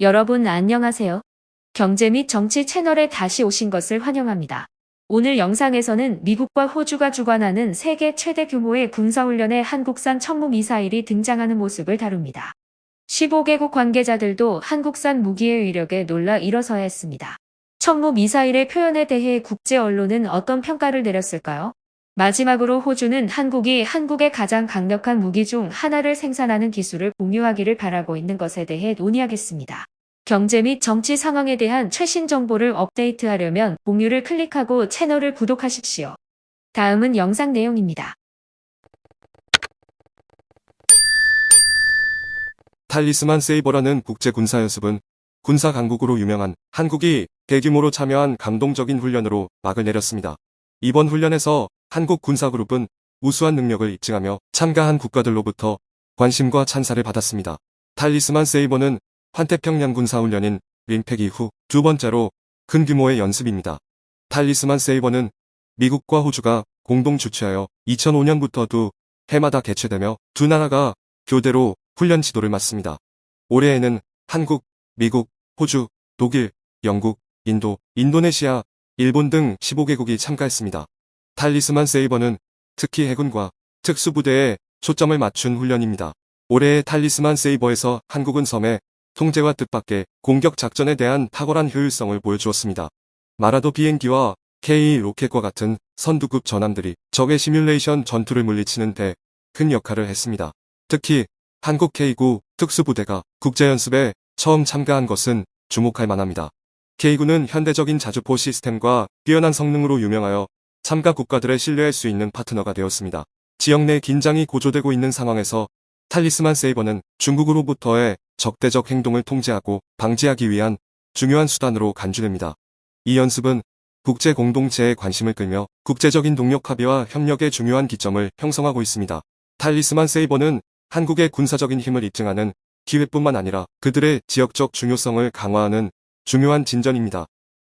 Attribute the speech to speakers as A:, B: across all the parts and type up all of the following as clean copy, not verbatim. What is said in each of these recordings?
A: 여러분 안녕하세요. 경제 및 정치 채널에 다시 오신 것을 환영합니다. 오늘 영상에서는 미국과 호주가 주관하는 세계 최대 규모의 군사훈련에 한국산 천무미사일이 등장하는 모습을 다룹니다. 15개국 관계자들도 한국산 무기의 위력에 놀라 일어서야 했습니다. 천무미사일의 표현에 대해 국제 언론은 어떤 평가를 내렸을까요? 마지막으로 호주는 한국이 한국의 가장 강력한 무기 중 하나를 생산하는 기술을 공유하기를 바라고 있는 것에 대해 논의하겠습니다. 경제 및 정치 상황에 대한 최신 정보를 업데이트하려면 공유를 클릭하고 채널을 구독하십시오. 다음은 영상 내용입니다.
B: 탈리스만 세이버라는 국제 군사연습은 군사 강국으로 유명한 한국이 대규모로 참여한 감동적인 훈련으로 막을 내렸습니다. 이번 훈련에서 한국 군사그룹은 우수한 능력을 입증하며 참가한 국가들로부터 관심과 찬사를 받았습니다. 탈리스만 세이버는 환태평양 군사훈련인 림팩 이후 두 번째로 큰 규모의 연습입니다. 탈리스만 세이버는 미국과 호주가 공동 주최하여 2005년부터 두 해마다 개최되며 두 나라가 교대로 훈련 지도를 맡습니다. 올해에는 한국, 미국, 호주, 독일, 영국, 인도, 인도네시아, 일본 등 15개국이 참가했습니다. 탈리스만 세이버는 특히 해군과 특수부대에 초점을 맞춘 훈련입니다. 올해의 탈리스만 세이버에서 한국은 섬의 통제와 뜻밖의 공격 작전에 대한 탁월한 효율성을 보여주었습니다. 마라도 비행기와 K 로켓과 같은 선두급 전함들이 적의 시뮬레이션 전투를 물리치는 데 큰 역할을 했습니다. 특히 한국 K9 특수부대가 국제연습에 처음 참가한 것은 주목할 만합니다. K9는 현대적인 자주포 시스템과 뛰어난 성능으로 유명하여 참가 국가들을 신뢰할 수 있는 파트너가 되었습니다. 지역 내 긴장이 고조되고 있는 상황에서 탈리스만 세이버는 중국으로부터의 적대적 행동을 통제하고 방지하기 위한 중요한 수단으로 간주됩니다. 이 연습은 국제 공동체의 관심을 끌며 국제적인 동력 합의와 협력의 중요한 기점을 형성하고 있습니다. 탈리스만 세이버는 한국의 군사적인 힘을 입증하는 기회뿐만 아니라 그들의 지역적 중요성을 강화하는 중요한 진전입니다.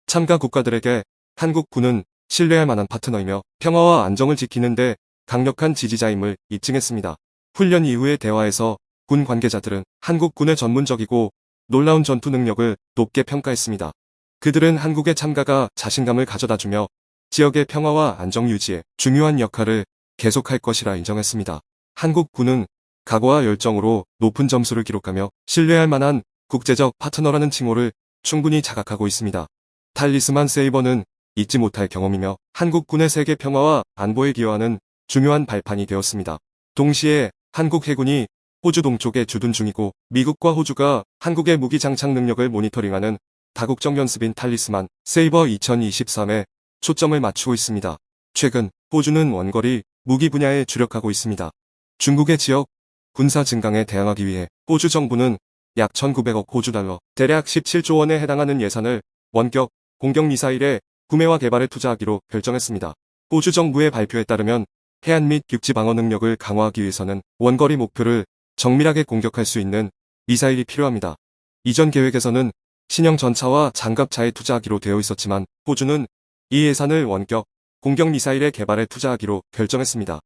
B: 참가 국가들에게 한국군은 신뢰할 만한 파트너이며 평화와 안정을 지키는 데 강력한 지지자임을 입증했습니다. 훈련 이후의 대화에서 군 관계자들은 한국군의 전문적이고 놀라운 전투 능력을 높게 평가했습니다. 그들은 한국의 참가가 자신감을 가져다주며 지역의 평화와 안정 유지에 중요한 역할을 계속할 것이라 인정했습니다. 한국군은 각오와 열정으로 높은 점수를 기록하며 신뢰할 만한 국제적 파트너라는 칭호를 충분히 자각하고 있습니다. 탈리스만 세이버는 잊지 못할 경험이며 한국군의 세계 평화와 안보에 기여하는 중요한 발판이 되었습니다. 동시에 한국 해군이 호주 동쪽에 주둔 중이고 미국과 호주가 한국의 무기 장착 능력을 모니터링하는 다국적 연습인 탈리스만 세이버 2023에 초점을 맞추고 있습니다. 최근 호주는 원거리 무기 분야에 주력하고 있습니다. 중국의 지역 군사 증강에 대항하기 위해 호주 정부는 약 1,900억 호주 달러, 대략 17조 원에 해당하는 예산을 원격 공격 미사일의 구매와 개발에 투자하기로 결정했습니다. 호주 정부의 발표에 따르면 해안 및 육지 방어 능력을 강화하기 위해서는 원거리 목표를 정밀하게 공격할 수 있는 미사일이 필요합니다. 이전 계획에서는 신형 전차와 장갑차에 투자하기로 되어 있었지만 호주는 이 예산을 원격 공격 미사일의 개발에 투자하기로 결정했습니다.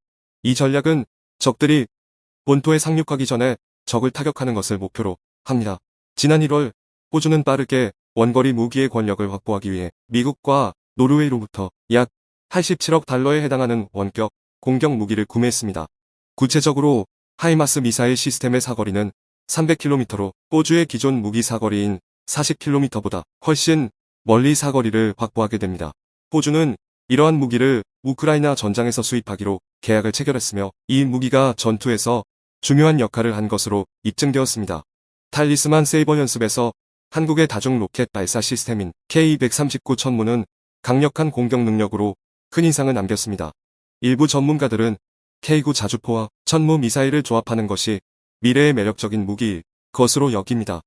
B: 이 전략은 적들이 본토에 상륙하기 전에 적을 타격하는 것을 목표로 합니다. 지난 1월 호주는 빠르게 원거리 무기의 권력을 확보하기 위해 미국과 노르웨이로부터 약 87억 달러에 해당하는 원격 공격 무기를 구매했습니다. 구체적으로 하이마스 미사일 시스템의 사거리는 300km로 호주의 기존 무기 사거리인 40km보다 훨씬 멀리 사거리를 확보하게 됩니다. 호주는 이러한 무기를 우크라이나 전장에서 수입하기로 계약을 체결했으며 이 무기가 전투에서 중요한 역할을 한 것으로 입증되었습니다. 탈리스만 세이버 연습에서 한국의 다중 로켓 발사 시스템인 K-139 천무는 강력한 공격 능력으로 큰 인상을 남겼습니다. 일부 전문가들은 K9 자주포와 천무 미사일을 조합하는 것이 미래의 매력적인 무기일 것으로 여깁니다.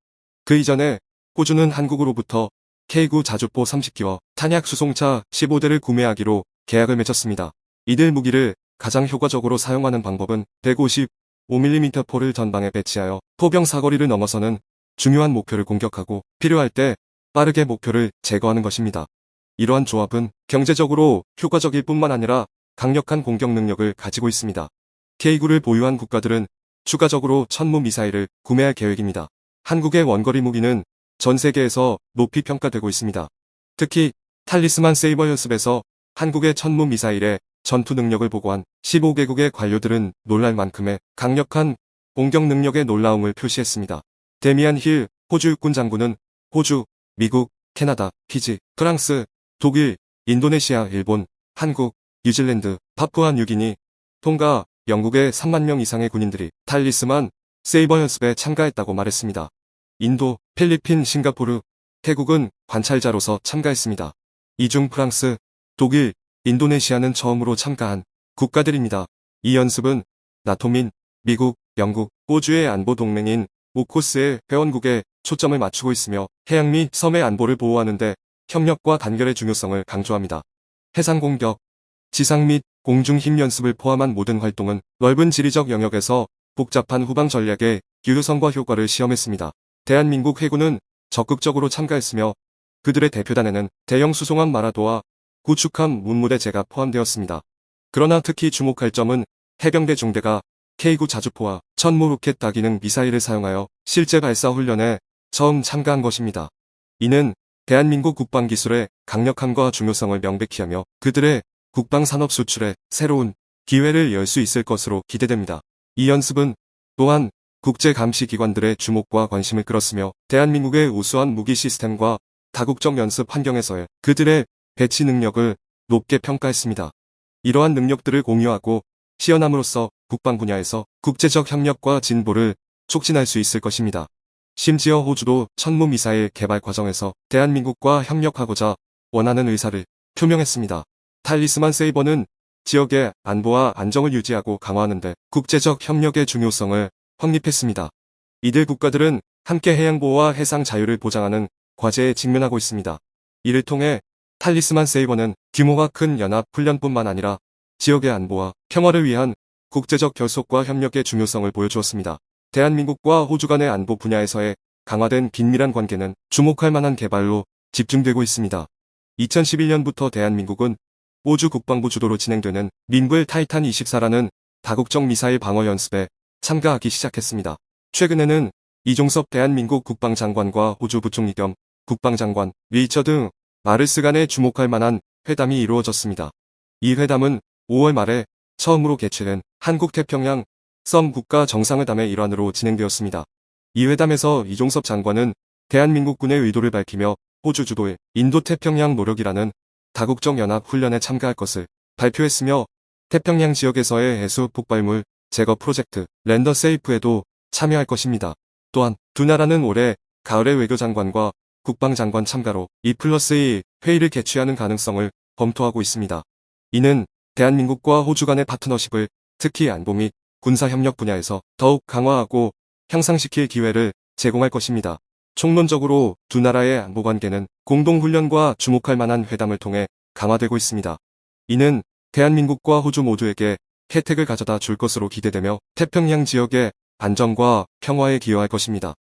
B: 그 이전에 호주는 한국으로부터 K9 자주포 30기와 탄약 수송차 15대를 구매하기로 계약을 맺었습니다. 이들 무기를 가장 효과적으로 사용하는 방법은 155mm 포를 전방에 배치하여 포병 사거리를 넘어서는 중요한 목표를 공격하고 필요할 때 빠르게 목표를 제거하는 것입니다. 이러한 조합은 경제적으로 효과적일 뿐만 아니라 강력한 공격 능력을 가지고 있습니다. K9를 보유한 국가들은 추가적으로 천무 미사일을 구매할 계획입니다. 한국의 원거리 무기는 전 세계에서 높이 평가되고 있습니다. 특히 탈리스만 세이버 연습에서 한국의 천무 미사일의 전투 능력을 보고한 15개국의 관료들은 놀랄 만큼의 강력한 공격 능력의 놀라움을 표시했습니다. 데미안 힐 호주 육군 장군은 호주, 미국, 캐나다, 피지, 프랑스, 독일, 인도네시아, 일본, 한국, 뉴질랜드, 파푸아 뉴기니, 톤가, 영국의 3만 명 이상의 군인들이 탈리스만 세이버 연습에 참가했다고 말했습니다. 인도, 필리핀, 싱가포르, 태국은 관찰자로서 참가했습니다. 이 중 프랑스, 독일, 인도네시아는 처음으로 참가한 국가들입니다. 이 연습은 나토 민 미국, 영국, 호주의 안보 동맹인 오코스의 회원국에 초점을 맞추고 있으며 해양 및 섬의 안보를 보호하는 데 협력과 단결의 중요성을 강조합니다. 해상 공격, 지상 및 공중 힘 연습을 포함한 모든 활동은 넓은 지리적 영역에서 복잡한 후방 전략의 유효성과 효과를 시험했습니다. 대한민국 해군은 적극적으로 참가했으며 그들의 대표단에는 대형 수송함 마라도와 구축함 문무대제가 포함되었습니다. 그러나 특히 주목할 점은 해병대 중대가 K9 자주포와 천무 로켓 다기능 미사일을 사용하여 실제 발사 훈련에 처음 참가한 것입니다. 이는 대한민국 국방기술의 강력함과 중요성을 명백히 하며 그들의 국방산업 수출에 새로운 기회를 열 수 있을 것으로 기대됩니다. 이 연습은 또한 국제감시기관들의 주목과 관심을 끌었으며 대한민국의 우수한 무기 시스템과 다국적 연습 환경에서의 그들의 배치 능력을 높게 평가했습니다. 이러한 능력들을 공유하고 시연함으로써 국방 분야에서 국제적 협력과 진보를 촉진할 수 있을 것입니다. 심지어 호주도 천무 미사일 개발 과정에서 대한민국과 협력하고자 원하는 의사를 표명했습니다. 탈리스만 세이버는 지역의 안보와 안정을 유지하고 강화하는 데 국제적 협력의 중요성을 확립했습니다. 이들 국가들은 함께 해양보호와 해상 자유를 보장하는 과제에 직면하고 있습니다. 이를 통해 탈리스만 세이버는 규모가 큰 연합 훈련뿐만 아니라 지역의 안보와 평화를 위한 국제적 결속과 협력의 중요성을 보여주었습니다. 대한민국과 호주 간의 안보 분야에서의 강화된 긴밀한 관계는 주목할 만한 개발로 집중되고 있습니다. 2011년부터 대한민국은 호주 국방부 주도로 진행되는 링글 타이탄 24라는 다국적 미사일 방어 연습에 참가하기 시작했습니다. 최근에는 이종섭 대한민국 국방장관과 호주 부총리 겸 국방장관 리처드 마르스 간의 주목할 만한 회담이 이루어졌습니다. 이 회담은 5월 말에 처음으로 개최된 한국태평양 썸 국가 정상회담의 일환으로 진행되었습니다. 이 회담에서 이종섭 장관은 대한민국군의 의도를 밝히며 호주 주도의 인도태평양 노력이라는 다국적 연합 훈련에 참가할 것을 발표했으며 태평양 지역에서의 해수 폭발물 제거 프로젝트 랜더 세이프에도 참여할 것입니다. 또한 두 나라는 올해 가을에 외교장관과 국방장관 참가로 2+2 회의를 개최하는 가능성을 검토하고 있습니다. 이는 대한민국과 호주 간의 파트너십을 특히 안보 및 군사협력 분야에서 더욱 강화하고 향상시킬 기회를 제공할 것입니다. 총론적으로 두 나라의 안보관계는 공동훈련과 주목할 만한 회담을 통해 강화되고 있습니다. 이는 대한민국과 호주 모두에게 혜택을 가져다 줄 것으로 기대되며 태평양 지역의 안정과 평화에 기여할 것입니다.